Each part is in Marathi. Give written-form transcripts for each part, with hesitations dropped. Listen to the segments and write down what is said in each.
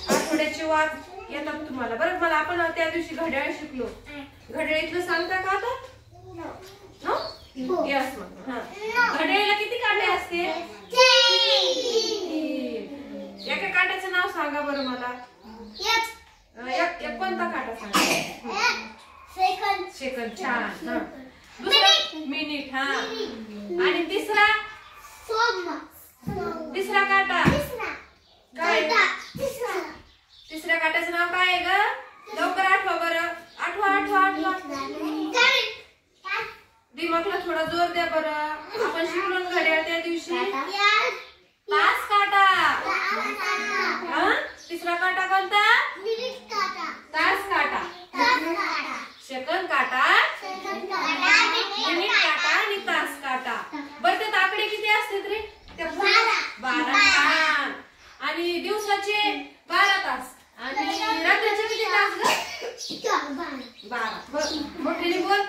आठवड्याची वार येतात तुम्हाला बरं. मला आपण त्या दिवशी घड्याळ शिकलो. घड्याळीतलं सांगता का आता? No yes. घड्याळीला किती काटे असते? एका काट्याचं नाव सांगा बरं मला. एक कोणता काटा सांगा? सेकंद. छान. दुसरा मिनिट. हा. आणि तिसरा काटा काय? तिसऱ्या काट्याचं नाव काय आहे ग? लवकर आठवा बरं. आठवा. दिमागला थोडा जोर द्या बरं. आपण शिकलो घड्याळ त्या दिवशी. तास काटा. तिसरा काटा कोणता? तास काटा. सेकंद काटा, मिनिट काटा आणि तास काटा. बरं त्यात आकडे किती असतात रे? 12. आणि दिवसाचे 12 तास आणि रात्रीचे किती तास ग? 12. मोठ्याने बोल.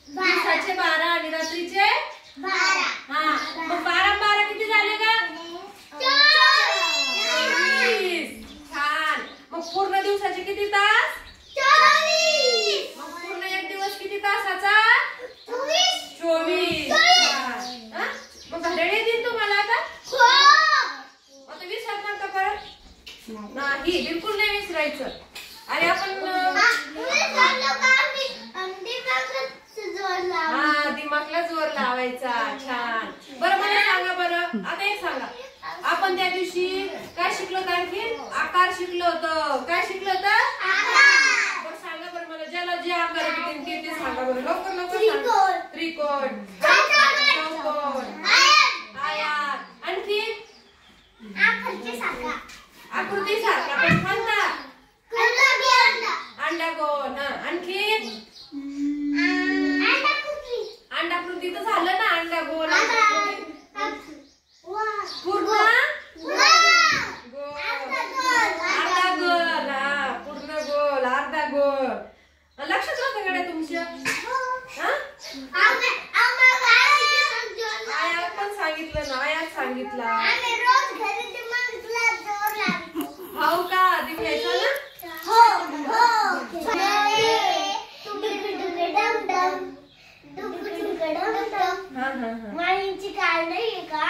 दिवसाचे 12 आणि रात्रीचे 12. हा. मग 12 किती झाले ग? 24. छान. मग पूर्ण दिवसाचे किती तास? 24. मग पूर्ण एक दिवस किती तासाचा? 24. मग घड्याळ येतील तुम्हाला आता? आता विसरणार का परत? नाही, बिलकुल नाही विसरायचं. अरे आपण दिमागला जोर लावायचा. छान. बरं मला सांगा बरं. आता एक सांगा. आपण त्या दिवशी काय शिकलो? आणखी आकार शिकलो होतो. काय शिकलो होतं? बरं सांगा बरं मला. ज्याला जे आकार येतील ते सांगा बरं. लवकर. त्रिकोण, चौकोन, आयत. आणखी आकृती सारखा पण कोणता? अंडागोल. आणखी अंडाकृती तर झालं ना. अंडागोल, पूर्ण गोल, अर्धा गोल. पूर्ण गोल, अर्धा गोल. लक्षात राहतं गड्या तुमच्या? आयात पण सांगितलं ना. आयात सांगितला. हो का? दिखायचं ना. माईंची काळ नाहीये का?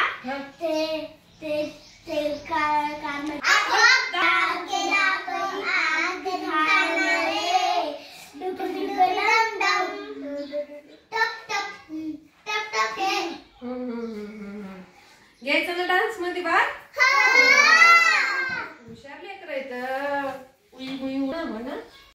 घ्यायचं ना डान्स मध्ये भाग.